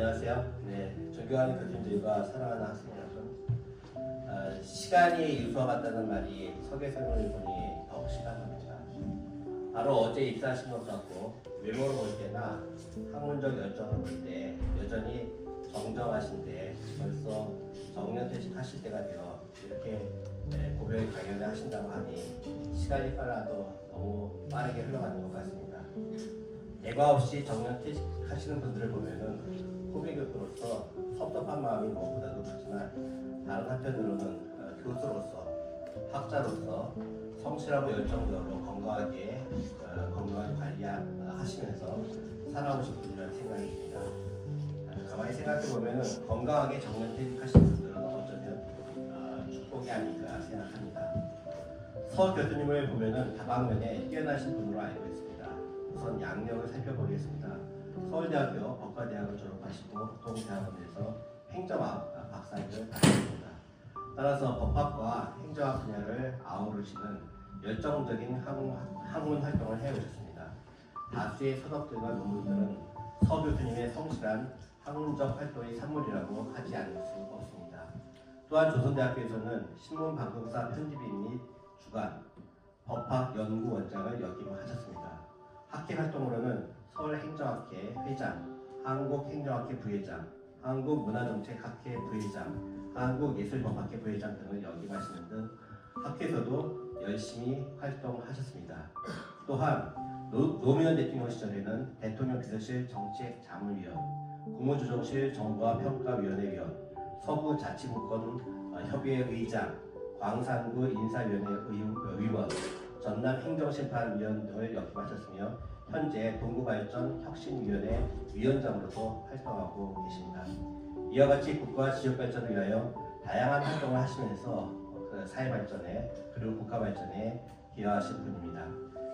안녕하세요. 네, 존경하는 교수님들과 사랑하는 학생 여러분. 시간이 유수하다는 말이 서계생을 보니 더욱 심각합니다. 바로 어제 입사하신 것 같고 외모를 볼 때나 학문적 열정을 볼 때 여전히 정정하신데 벌써 정년퇴직하실 때가 되어 이렇게 고별 강연을 하신다고 하니 시간이 빨라도 너무 빠르게 흘러가는 것 같습니다. 예과 없이 정년퇴직하시는 분들을 보면은 후배 교수로서 섭섭한 마음이 무엇보다도 크지만 다른 한편으로는 교수로서 학자로서 성실하고 열정적으로 건강하게 관리하시면서 살아오신 분이라는 생각이 듭니다. 가만히 생각해 보면은 건강하게 정년퇴직하신 분들은 어쩌면 축복이 아닐까 생각합니다. 서 교수님을 보면은 다방면에 뛰어나신 분으로 알고 있습니다. 우선 양력을 살펴보겠습니다. 서울대학교 법과대학을 졸업하시고 동대학원에서 행정학 박사학위를 받으셨습니다. 따라서 법학과 행정학 분야를 아우르시는 열정적인 학문 활동을 해오셨습니다. 다수의 서적들과 논문들은 서 교수님의 성실한 학문적 활동의 산물이라고 하지 않을 수 없습니다. 또한 조선대학교에서는 신문방송사 편집인 및 주간, 법학연구원장을 역임하셨습니다. 학회 활동으로는 서울행정학회 회장, 한국행정학회 부회장, 한국문화정책학회 부회장, 한국예술법학회 부회장 등을 역임하시는 등 학회에서도 열심히 활동하셨습니다. 또한 노무현 대통령 시절에는 대통령 비서실 정책자문위원, 국무조정실 정보화평가위원회 위원, 서부자치분권 협의회 의장, 광산구 인사위원회 위원, 전남행정심판위원 등을 역임하셨으며 현재 동구발전혁신위원회 위원장으로도 활동하고 계십니다. 이와 같이 국가 지역발전을 위하여 다양한 활동을 하시면서 사회발전에 그리고 국가발전에 기여하신 분입니다.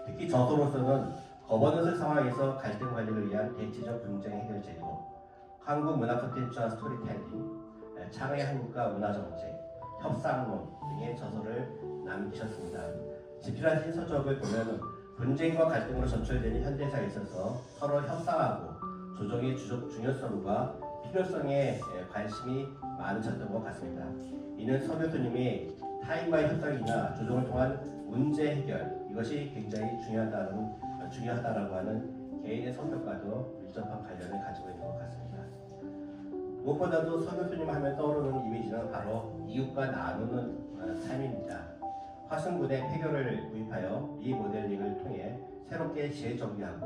특히 저서로서는 거버넌스 상황에서 갈등 관리를 위한 대체적 분쟁 해결 제도, 한국 문화 콘텐츠와 스토리텔링, 창의 한국과 문화정책, 협상론 등의 저서를 남기셨습니다. 집필하신 서적을 보면 분쟁과 갈등으로 전철되는 현대사에 있어서 서로 협상하고 조정의 중요성과 필요성에 관심이 많으셨던 것 같습니다. 이는 서 교수님이 타인과의 협상이나 조정을 통한 문제 해결, 이것이 굉장히 중요하다라고 하는 개인의 성격과도 밀접한 관련을 가지고 있는 것 같습니다. 무엇보다도 서 교수님 하면 떠오르는 이미지는 바로 이웃과 나누는 삶입니다. 화순군의 폐교를 구입하여 리모델링을 통해 새롭게 재정비하고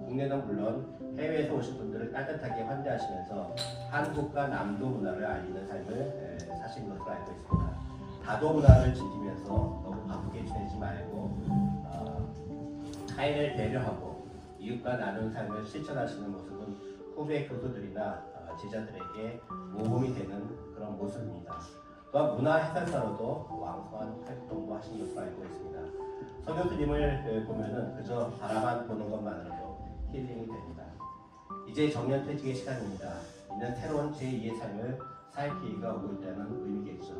국내는 물론 해외에서 오신 분들을 따뜻하게 환대하시면서 한국과 남도 문화를 알리는 삶을 사신 것으로 알고 있습니다. 다도 문화를 즐기면서 너무 바쁘게 지내지 말고 타인을 배려하고 이웃과 나누는 삶을 실천하시는 모습은 후배 교수들이나 제자들에게 모범이 되는 그런 모습입니다. 또한 문화 해설사로도 왕성한 활동도 하신 것으로 알고 있습니다. 서 교수님을 보면은 그저 바라만 보는 것만으로도 힐링이 됩니다. 이제 정년퇴직의 시간입니다. 이는 새로운 제2의 삶을 살 기회가 오고 있다는 의미겠죠.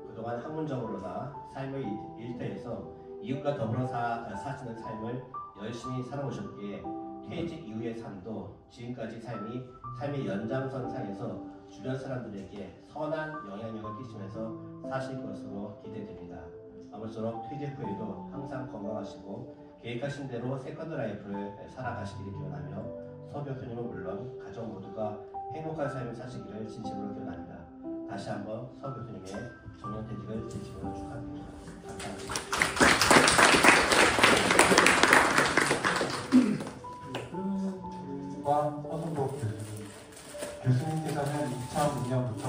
그동안 학문적으로나 삶의 일터에서 이웃과 더불어 사시는 삶을 열심히 살아오셨기에 퇴직 이후의 삶도 지금까지 삶의 연장선상에서 주변 사람들에게 선한 영향력을 끼치면서 사실 것으로 기대됩니다. 아무쪼록 퇴직 후에도 항상 건강하시고 계획하신 대로 세컨드 라이프를 살아가시기를 기원하며 서 교수님은 물론 가족 모두가 행복한 삶을 사시기를 진심으로 기원합니다. 다시 한번 서 교수님의 정년퇴직을 진심으로 축하드립니다. 감사합니다. 허순복 교수님께서는 2006년부터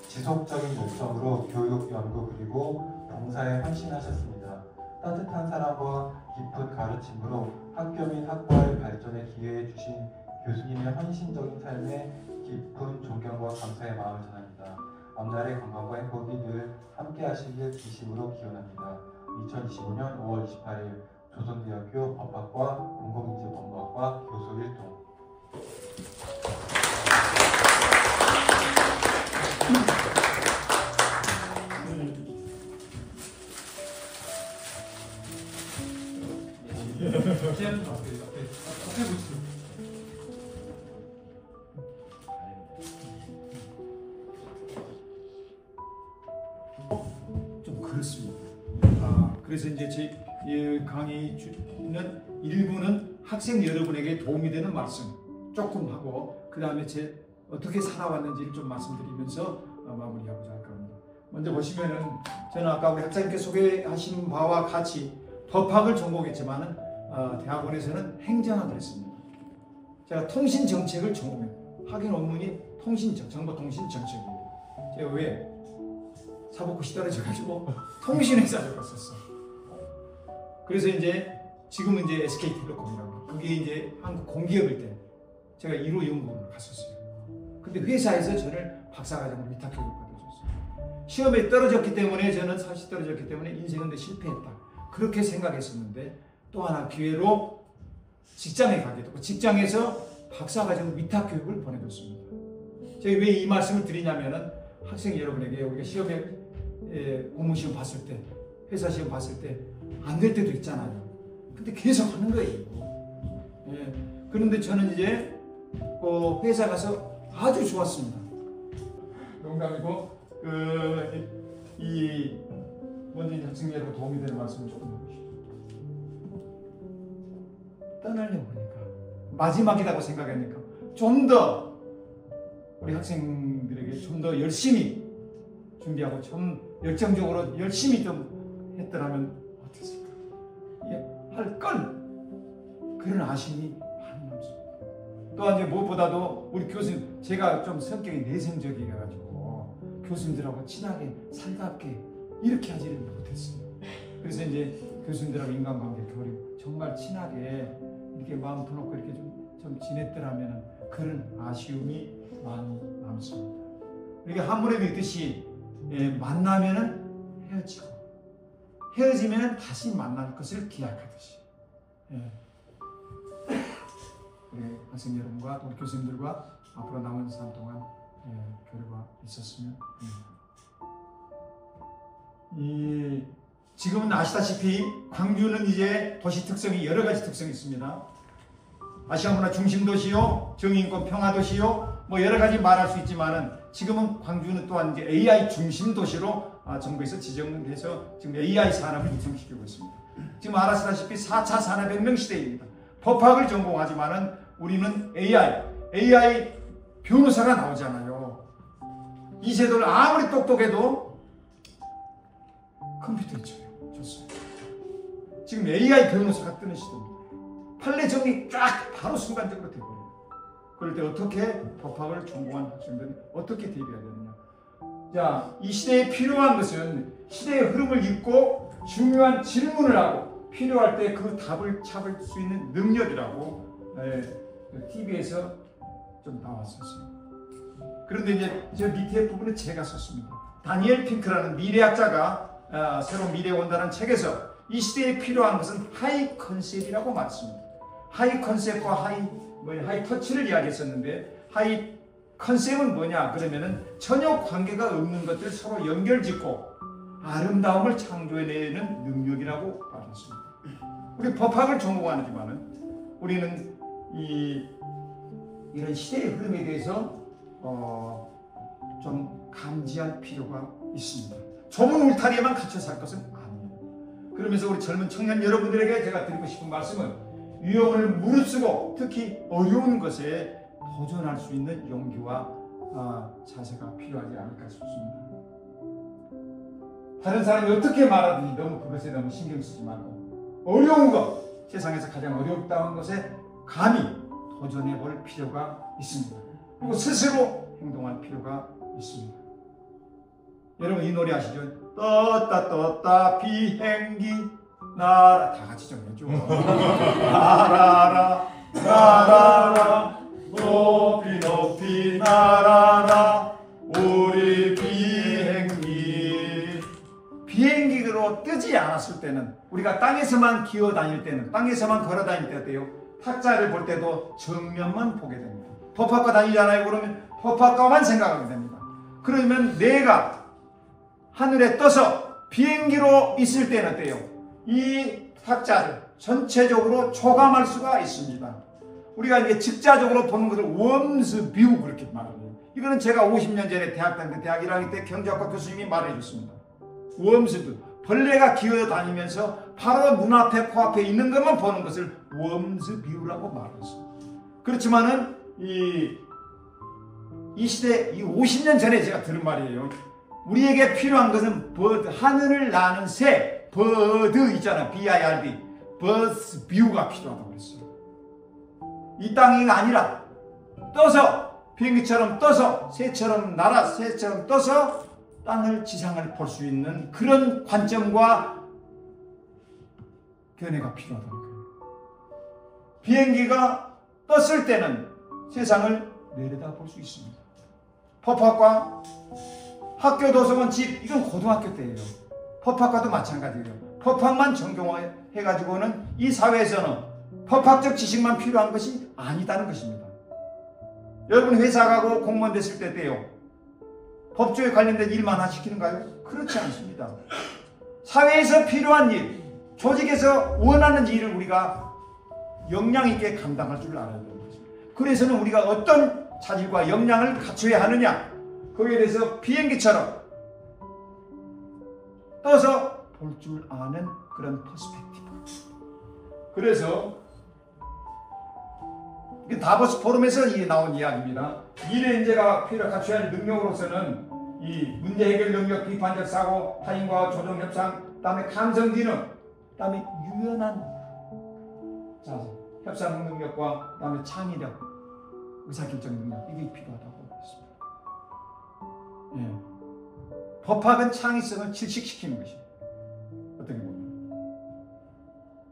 지속적인 열정으로 교육, 연구 그리고 봉사에 헌신하셨습니다. 따뜻한 사랑과 깊은 가르침으로 학교 및 학과의 발전에 기여해 주신 교수님의 헌신적인 삶에 깊은 존경과 감사의 마음을 전합니다. 앞날의 건강과 행복이 늘 함께 하시길 진심으로 기원합니다. 2025년 5월 28일 조선대학교 법학과 공공인재법학과 교수 1동. 그렇습니다. 그래서 이제 제 강의는 일부는 학생 여러분에게 도움이 되는 말씀 조금 하고 그 다음에 제 어떻게 살아왔는지를 좀 말씀드리면서 마무리하고자 할 겁니다. 먼저 보시면은 저는 아까 우리 학자님께 소개하신 바와 같이 법학을 전공했지만은 대학원에서는 행정학을 했습니다. 제가 통신정책을 전공했고 학위 논문이 정보통신정책이에요. 제가 왜 사법고시 떨어져가지고 통신회사를 갔었어. 그래서 이제 지금은 이제 SK텔레콤이라고 그게 이제 한국 공기업일 때 제가 1호 연구원을 갔었어요. 근데 회사에서 저를 박사과정으로 위탁교육을 받아줬어요. 시험에 떨어졌기 때문에 저는 사실 떨어졌기 때문에 인생은 데 실패했다. 그렇게 생각했었는데 또 하나 기회로 직장에 가게 되고 직장에서 박사과정 위탁교육을 보내줬습니다. 제가 왜 이 말씀을 드리냐면은 학생 여러분에게 우리가 시험에 공무시험 봤을 때 회사 시험 봤을 때 안 될 때도 있잖아요. 근데 계속 하는 거예요. 예. 그런데 저는 이제 회사 가서 아주 좋았습니다. 농담이고 먼저 학생 여러분 도움이 되는 말씀을 조금 해보시죠. 떠나려고 하니까 마지막이라고 생각하니까 좀 더 우리 학생들에게 좀 더 열심히 준비하고 좀 열정적으로 열심히 좀 했더라면 어땠을까? 할 걸 그런 아쉬움이 많이 남습니다. 또한 이제 무엇보다도 우리 교수님 제가 좀 성격이 내성적이라가지고 교수님들하고 친하게 살갑게 이렇게 하지를 못했어요. 그래서 이제 교수님들하고 인간관계 교류 정말 친하게 이렇게 마음 터놓고 이렇게 좀 지냈더라면 그런 아쉬움이 많이 남습니다. 우리가 한문에도 있듯이 만나면은 헤어지고 헤어지면 다시 만날 것을 기약하듯이 우리 학생 여러분과 우리 교수님들과 앞으로 남은 시간 동안 교류가 있었으면 합니다. 지금은 아시다시피 광주는 이제 도시 특성이 여러 가지 특성이 있습니다. 아시아 문화 중심 도시요, 정의인권 평화 도시요, 뭐 여러 가지 말할 수 있지만은 지금은 광주는 또한 이제 AI 중심 도시로 정부에서 지정해서 지금 AI 산업을 육성시키고 있습니다. 지금 아시다시피 4차 산업혁명 시대입니다. 법학을 전공하지만은 우리는 AI 변호사가 나오잖아요. 이 제도를 아무리 똑똑해도 컴퓨터 있죠. 좋습니다. 지금 AI 변호사가 뜨는 시대입니다. 판례 정리 쫙 바로 순간적으로 되버려요. 그럴 때 어떻게 법학을 전공한 학생들이 어떻게 대비해야 되느냐. 자, 이 시대에 필요한 것은 시대의 흐름을 읽고 중요한 질문을 하고 필요할 때 그 답을 찾을 수 있는 능력이라고 TV에서 좀 나왔었어요. 그런데 이제 저 밑에 부분은 제가 썼습니다. 다니엘 핑크라는 미래학자가 새로운 미래에 온다는 책에서 이 시대에 필요한 것은 하이 컨셉이라고 말했습니다. 하이 컨셉과 하이 터치를 이야기했었는데 하이 컨셉은 뭐냐 그러면은 전혀 관계가 없는 것들 서로 연결짓고 아름다움을 창조해내는 능력이라고 말했습니다. 우리 법학을 전공하지만은 우리는 이런 시대의 흐름에 대해서 좀 감지할 필요가 있습니다. 좁은 울타리에만 갇혀 살 것은 아닙니다. 그러면서 우리 젊은 청년 여러분들에게 제가 드리고 싶은 말씀은 위험을 무릅쓰고 특히 어려운 것에 도전할 수 있는 용기와 자세가 필요하지 않을까 싶습니다. 다른 사람이 어떻게 말하든지 너무 그것에 너무 신경 쓰지 말고 어려운 것, 세상에서 가장 어렵다는 것에 감히 도전해 볼 필요가 있습니다. 그리고 스스로 행동할 필요가 있습니다. 여러분 이 노래 아시죠? 떴다 비행기 날아 다 같이 좀 해줘. 날아라 날아라 높이 높이 날아라 우리 비행기로 뜨지 않았을 때는 우리가 땅에서만 기어 다닐 때는 땅에서만 걸어 다닐 때 어때요? 탁자를 볼 때도 정면만 보게 됩니다. 법학과 다니잖아요. 그러면 법학과만 생각하게 됩니다. 그러면 내가 하늘에 떠서 비행기로 있을 때는 어때요? 이 탁자를 전체적으로 초감할 수가 있습니다. 우리가 이제 직자적으로 보는 것을 웜스 뷰 그렇게 말합니다. 이거는 제가 50년 전에 대학 다닐 때 대학 1학년 때 경제학과 교수님이 말해 줬습니다. 웜스, 벌레가 기어다니면서 바로 눈앞에 코앞에 있는 것만 보는 것을 웜스 뷰라고 말했어요. 그렇지만은 이 시대, 이 50년 전에 제가 들은 말이에요. 우리에게 필요한 것은 버드, 하늘을 나는 새, 버드 있잖아, BIRD, 버스 뷰가 필요하다고 그랬어요. 이 땅이 아니라 떠서, 비행기처럼 떠서, 새처럼 날아, 새처럼 떠서 땅을, 지상을 볼 수 있는 그런 관점과 견해가 필요하다는 거예요. 비행기가 떴을 때는 세상을 내려다 볼 수 있습니다. 법학과, 학교, 도서관, 집, 이건 고등학교 때예요. 법학과도 마찬가지예요. 법학만 전공해가지고는 이 사회에서는 법학적 지식만 필요한 것이 아니다는 것입니다. 여러분 회사 가고 공무원 됐을 때요, 법조에 관련된 일만 시키는가요? 그렇지 않습니다. 사회에서 필요한 일, 조직에서 원하는 일을 우리가 역량 있게 감당할 줄 알아야 되는 것입니다. 그래서는 우리가 어떤 자질과 역량을 갖춰야 하느냐, 거기에 대해서 비행기처럼 떠서 볼 줄 아는 그런 퍼스펙티브. 그래서 다보스 포럼에서 나온 이야기입니다. 미래 인재가 필요 갖춰야 할 능력으로서는 이 문제 해결 능력, 비판적 사고, 타인과 조정 협상, 그다음에 감성 기능, 그다음에 유연한 자세, 협상 능력과 그다음에 창의력, 의사결정 능력, 이게 필요하다고 했습니다. 예. 법학은 창의성을 질식시키는 것입니다. 어떻게 보면.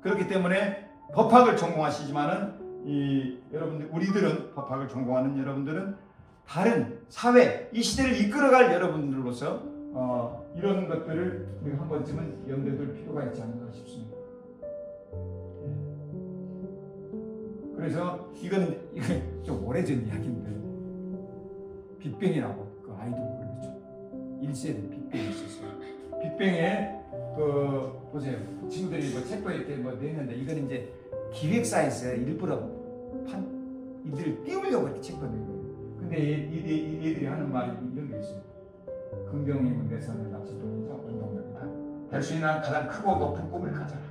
그렇기 때문에 법학을 전공하시지만은 여러분들, 우리들은 법학을 전공하는 여러분들은 다른 사회, 이 시대를 이끌어갈 여러분들로서 이런 것들을 우리가 한 번쯤은 염두에 둘 필요가 있지 않을까 싶습니다. 그래서 이건 좀 오래전 이야기인데, 빅뱅이라고 그 아이돌 그렇죠. 1세대 빅뱅이 있었어요. 빅뱅에 보세요. 친구들이 책도 이렇게 내는데, 이거는 이제 기획사에서 일부러 이들을 띄우려고 이렇게 책도 낸 거예요. 근데 얘들이 하는 말이 이런 게 있어요. 긍정의 내선을 납치동이자 운동력이다. 될 수 있는 가장 크고 높은 꿈을 가져라.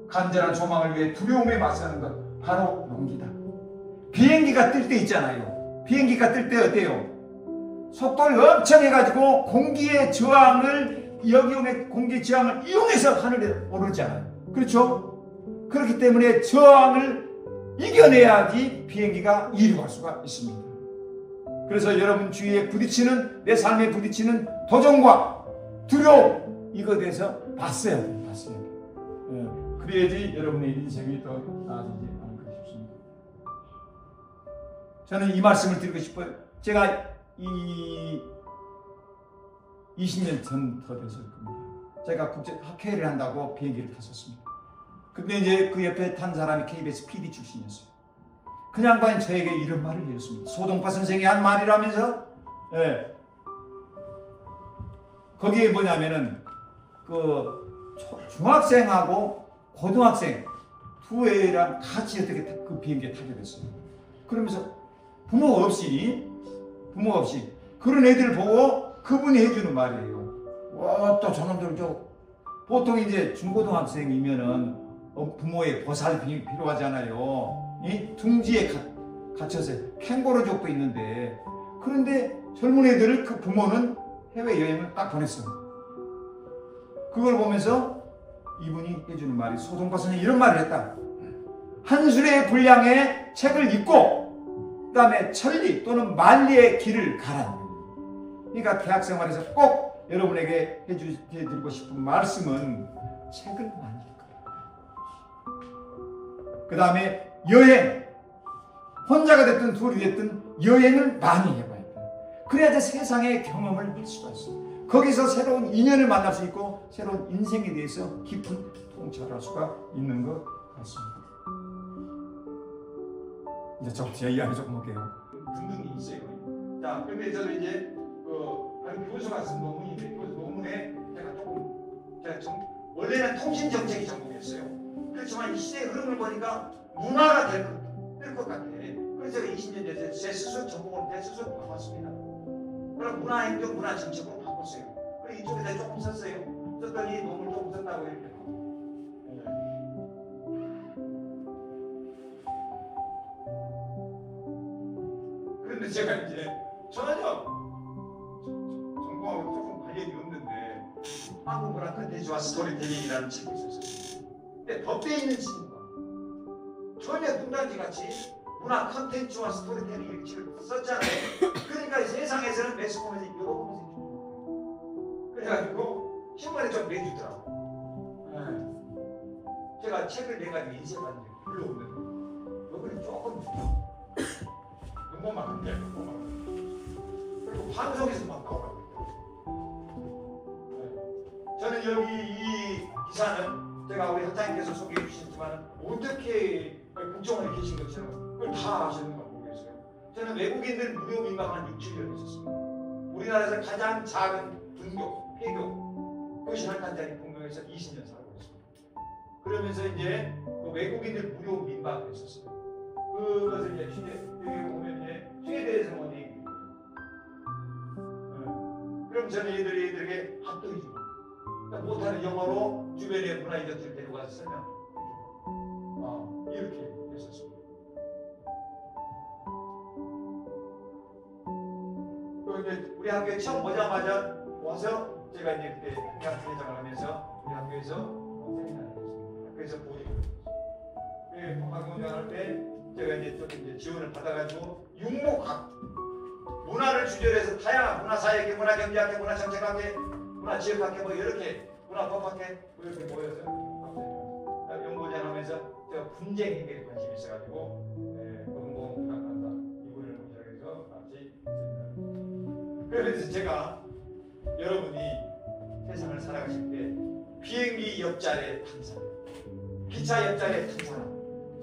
간절한 소망을 위해 두려움에 맞서는 것, 바로 용기다. 비행기가 뜰 때 있잖아요. 비행기가 뜰 때 어때요? 속도를 엄청 해가지고 공기의 저항을, 여기움의 공기의 저항을 이용해서 하늘에 오르잖아요. 그렇죠? 그렇기 때문에 저항을 이겨내야지 비행기가 이륙할 수가 있습니다. 그래서 여러분 주위에 부딪히는, 내 삶에 부딪히는 도전과 두려움, 이거에 대해서 봤어야 돼요. 봤어야 돼요. 그래야지 여러분의 인생이 더 나아지지 않을까 싶습니다. 저는 이 말씀을 드리고 싶어요. 제가 20년 전 더 됐을 겁니다. 제가 국제학회를 한다고 비행기를 탔었습니다. 근데 이제 그 옆에 탄 사람이 KBS PD 출신이었어요. 그 양반이 저에게 이런 말을 해줬습니다. 소동파 선생이 한 말이라면서, 예. 거기에 뭐냐면은, 중학생하고 고등학생 두 애랑 같이 어떻게 그 비행기에 타게 됐어요. 그러면서 부모가 없이 그런 애들을 보고 그분이 해주는 말이에요. 와, 또 저놈들 보통 이제 중고등학생이면은 부모의 보살핌이 필요하잖아요. 이 둥지에 갇혀서 캥거루족도 있는데, 그런데 젊은 애들을 그 부모는 해외여행을 딱 보냈어요. 그걸 보면서 이분이 해주는 말이, 소동파 선생이 이런 말을 했다. 한술의 분량의 책을 읽고 그 다음에 천리 또는 만리의 길을 가라. 그러니까 대학생활에서 꼭 여러분에게 해드리고 싶은 말씀은 책을 많이 그 다음에 여행, 혼자가 됐든 둘이 됐든 여행을 많이 해봐야 돼요. 그래야지 세상의 경험을 할 수가 있어요. 거기서 새로운 인연을 만날 수 있고 새로운 인생에 대해서 깊은 통찰을 할 수가 있는 것 같습니다. 이제 제 이야기 조금 할게요. 등등이 있어요. 자, 근데 저는 이제 교수가 쓴 논문인데, 그 논문에 제가 좀 원래는 통신 정책이 전공이었어요. 그렇지만 이 시대의 흐름을 보니까 문화가 될 것 같아. 그래서 제가 20년 전에 제 스스로 전공을 제 스스로 바꿨습니다. 그럼 문화행정, 문화정책으로 바꿨어요. 그리고 이쪽에다 있다고 이렇게. 그런데 제가 이제 전혀 전공하고 조금 관련이 없는데 한국 문화 콘텐츠와 스토리텔링이라는 책이 있었어요. 근데 법대에 있는 친구가 전혀 뚱딴지 같이 문화 콘텐츠와 스토리텔링 이렇게 책을 썼잖아요. 그러니까 세상에서는 매스컴에서 이러고 그래가지고 신문에 좀 내주더라고. 제가 책을 내가지고 인쇄받는데 별로 없는데 여기는 조금 눈만 한데 그리고 방송에서만 나오라고. 저는 여기 이 기사는 제가 우리 학장님께서 소개해 주셨지만 어떻게 국정원에 계신 것처럼 그걸 다 아시는 걸 모르겠어요. 저는 외국인들 무료 민박 한 6, 7년 있었습니다. 우리나라에서 가장 작은 분교, 폐교, 도시 한 칸짜리 분교에서 20년 살고 있습니다. 그러면서 이제 그 외국인들 무료 민박을 했었어요. 그것을 이제 여기 보면 이제 스웨덴에서 온 얘기. 그럼 저는 얘들에게 핫도그주고 못하는 영어로 주변의 문화 이력들을 데려가서 설명. 이렇게 했었습니다. 그리고 이제 우리 학교에 처음 오자마자 와서 제가 이제 그때 행정 부회장을 하면서 우리 학교에서 세미나를 했습니다. 학교에서 보여주고 학교 운영할 때 제가 이제 좀 이제 지원을 받아가지고 융목학 문화를 주제로 해서 다양한 문화사회학회, 문화경제학회, 문화정책학회, 문화지역학회 뭐 이렇게 문화법학회 뭐 이렇게 모여서 연구원 하면서 제가 분쟁 해결에 관심이 있어가지고 공공문화관다 이분을 모셔서 같이 있습니다. 그래서 제가 여러분이 세상을 살아가실 때 비행기 옆자리에 탄 사람, 기차 옆자리에 탄 사람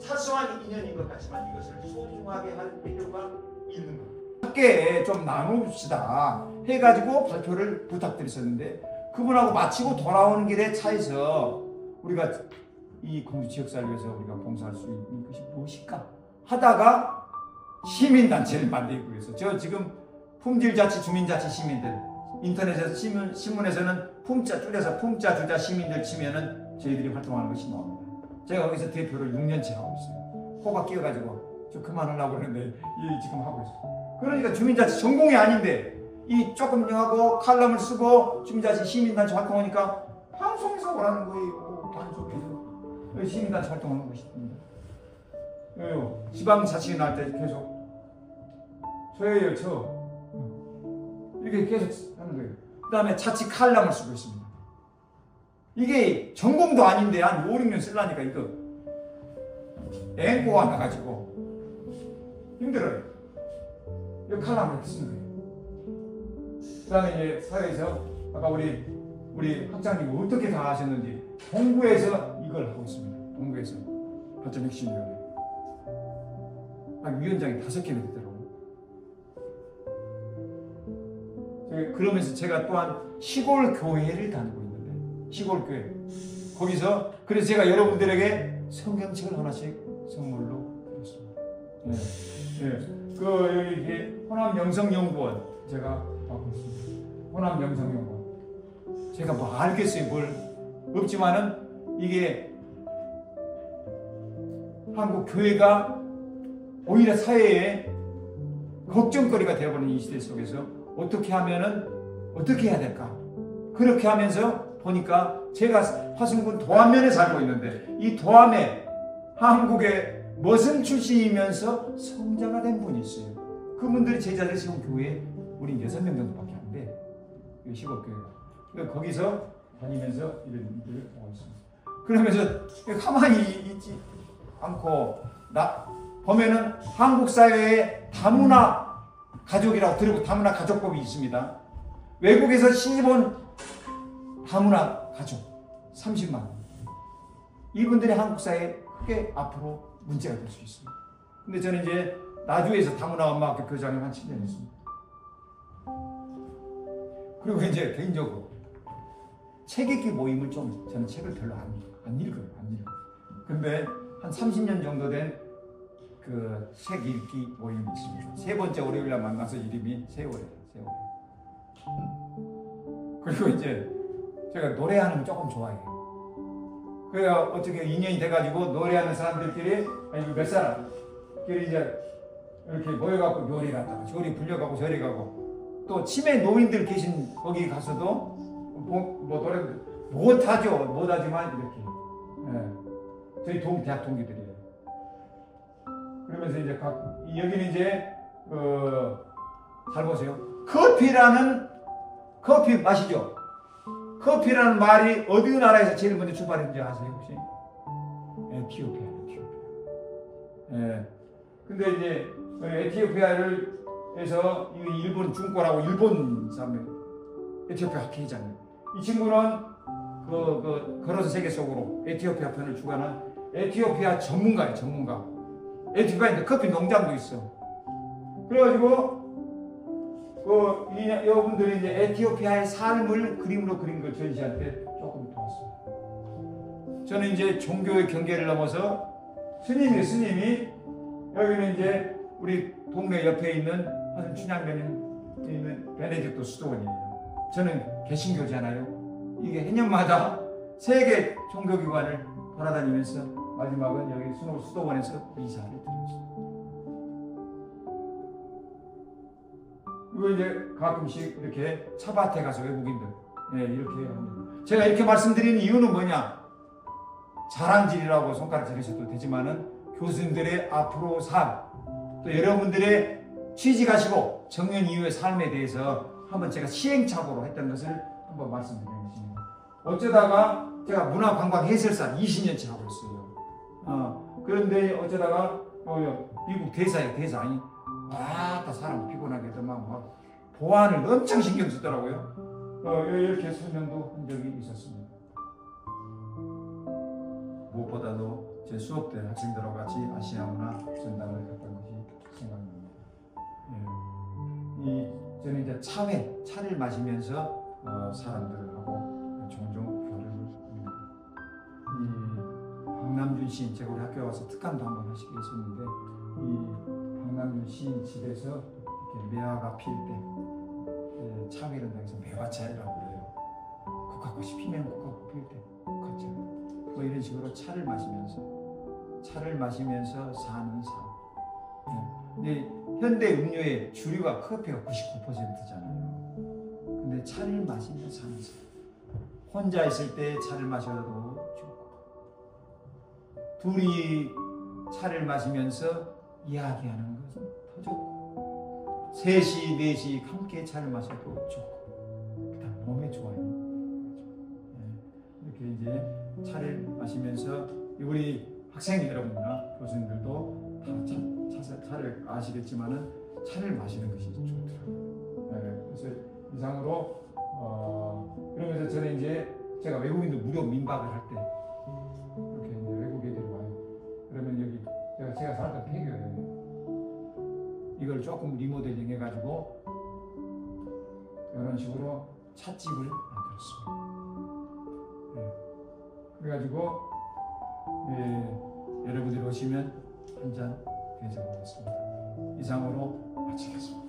사소한 인연인 것 같지만 이것을 소중하게 할 필요가 있는 것. 함께 좀 나눕시다 해가지고 발표를 부탁드렸었는데 그분하고 마치고 돌아오는 길에 차에서 우리가 이 공주 지역사를 위해서 우리가 봉사할 수 있는 것이 무엇일까 하다가 시민단체를 만들기 위해서 저 지금 품질자치 주민자치 시민들 인터넷에서 신문에서는 품자 줄여서 품자 주자 시민들 치면은 저희들이 활동하는 것이 나옵니다. 제가 거기서 대표를 6년째 하고 있어요. 호박 끼워가지고 저 그만하려고 그러는데 지금 하고 있어요. 그러니까 주민자치 전공이 아닌데 이 조금 하고 칼럼을 쓰고 주민자치 시민단체 활동하니까 방송에서 오라는 거예요. 방송에서 시민단체 활동하는 것입니다. 지방자치 날 때 계속 저예요 저 이렇게 계속 하는 거예요. 그 다음에 자치 칼럼을 쓰고 있습니다. 이게 전공도 아닌데 한 5, 6년 쓰려니까 이거 앵꼬가 나가지고 힘들어요. 이 칼럼을 이렇게 쓰는 거예요. 그 다음에 이제 사회에서 아까 우리 학장님 어떻게 다 하셨는지 동구에서 이걸 하고 있습니다. 동구에서 발전혁신위원회 위원장이 5개나 되더라고요. 그러면서 제가 또한 시골 교회를 다니고 있는데 시골 교회 거기서 그래서 제가 여러분들에게 성경책을 하나씩 선물로 드렸습니다. 여기 호남 영성연구원 제가 받고 있습니다. 호남 영성연구원 제가 뭐 알겠어요 뭘 없지만은 이게 한국 교회가 오히려 사회에 걱정거리가 되어버린 이 시대 속에서 어떻게 하면은 어떻게 해야 될까? 그렇게 하면서 보니까 제가 화순군 도안면에 살고 있는데 이 도안에 한국의 머슴 출신이면서 성자가 된 분이 있어요. 그분들이 제자들 세운 교회에 우린 6명 정도밖에 안 돼. 시골교회가. 거기서 다니면서 이런 일들을 하고 있습니다. 그러면서 가만히 있지 않고 보면은 한국 사회에 다문화 가족이라고 들고 다문화 가족법이 있습니다. 외국에서 시집온 다문화 가족 30만 이분들이 한국 사회에 크게 앞으로 문제가 될 수 있습니다. 근데 저는 이제 나주에서 다문화 엄마학교 교장을 한 7년 했습니다. 그리고 이제 개인적으로 책 읽기 모임을 좀 저는 책을 별로 안 읽어요. 근데 한 30년 정도 된 그 책 읽기 모임이 있습니다. 3번째 월요일날 만나서 이름이 세월이에요. 세월. 그리고 이제 제가 노래하는 거 조금 좋아해요. 그래야 어떻게 인연이 돼가지고 노래하는 사람들끼리 아니 몇 사람끼리 이제 이렇게 모여갖고 요리 갔다가 저리 불려가고 저리 가고 또 치매 노인들 계신 거기 가서도 뭐 노래 못하지만 이렇게 저희 대학 동기들이에요. 그러면서 이제 여기는 이제 잘 보세요. 커피 마시죠. 커피라는 말이 어느 나라에서 제일 먼저 출발했는지 아세요 혹시? 에티오피아. 예. 근데 이제 에티오피아에서 일본 중고라고 일본 사람 에티오피아 학회의장님. 이 친구는 걸어서 세계 속으로 에티오피아 편을 주관한 에티오피아 전문가예요. 전문가. 에티오피아에 커피 농장도 있어. 그래가지고 여러분들이 이제 에티오피아의 삶을 그림으로 그린 걸 전시할 때 조금 도왔어요. 저는 이제 종교의 경계를 넘어서 스님이 여기는 이제 우리 동네 옆에 있는 한 춘향면에 있는 베네딕토 수도원이에요. 저는 개신교잖아요. 이게 해년마다 세계 종교기관을 돌아다니면서 마지막은 여기 수도원에서 미사를 드렸어요. 그리고 이제 가끔씩 이렇게 차밭에 가서 외국인들 이렇게 합니다. 제가 이렇게 말씀드리는 이유는 뭐냐? 자랑질이라고 손가락 지르셔도 되지만은 교수님들의 앞으로 삶, 또 여러분들의 취직하시고 정년 이후의 삶에 대해서 한번 제가 시행착오로 했던 것을 한번 말씀드리겠습니다. 어쩌다가 제가 문화관광해설사 20년째 하고 있어요. 그런데 어쩌다가 미국 대사아니 아따 사람 피곤하게 막 보안을 엄청 신경 쓰더라고요. 이렇게 수년도 한 적이 있었습니다. 무엇보다도 제 수업 때 학생들하고 같이 아시아 문화 전당을 했던 것이 생각납니다. 저는 이제 차를 마시면서 사람들하고 종종 교류를 합니다. 박남준 시인, 제가 우리 학교에 와서 특강도 한번 하시게 했었는데 이 박남준 시인 집에서 이렇게 매화가 필 때 차회를 당해서 매화차이라고 그래요. 국화꽃이 피면 국화꽃 필 때 국화차. 뭐 이런 식으로 차를 마시면서 사는 삶. 근데 현대 음료의 주류가 커피가 99%잖아요. 근데 차를 마시면서 사는 삶. 혼자 있을 때 차를 마셔도 좋고, 둘이 차를 마시면서 이야기하는 것은 더 좋고, 셋이 넷이 함께 차를 마셔도 좋고, 일단 몸에 좋아요. 이렇게 이제 차를 마시면서 우리 학생 여러분이나 교수님들도 다 차를 아시겠지만은 차를 마시는 것이 좋더라고요. 그래서 이상으로 그러면서 저는 이제 제가 외국인들 무료 민박을 할 때 이렇게 이제 외국 애들이 와요. 그러면 여기 제가 살던 폐교예요. 이걸 조금 리모델링 해가지고 이런 식으로 찻집을 만들었습니다. 그래가지고 여러분들이 오시면 한 잔 대접하겠습니다. 이상으로 마치겠습니다.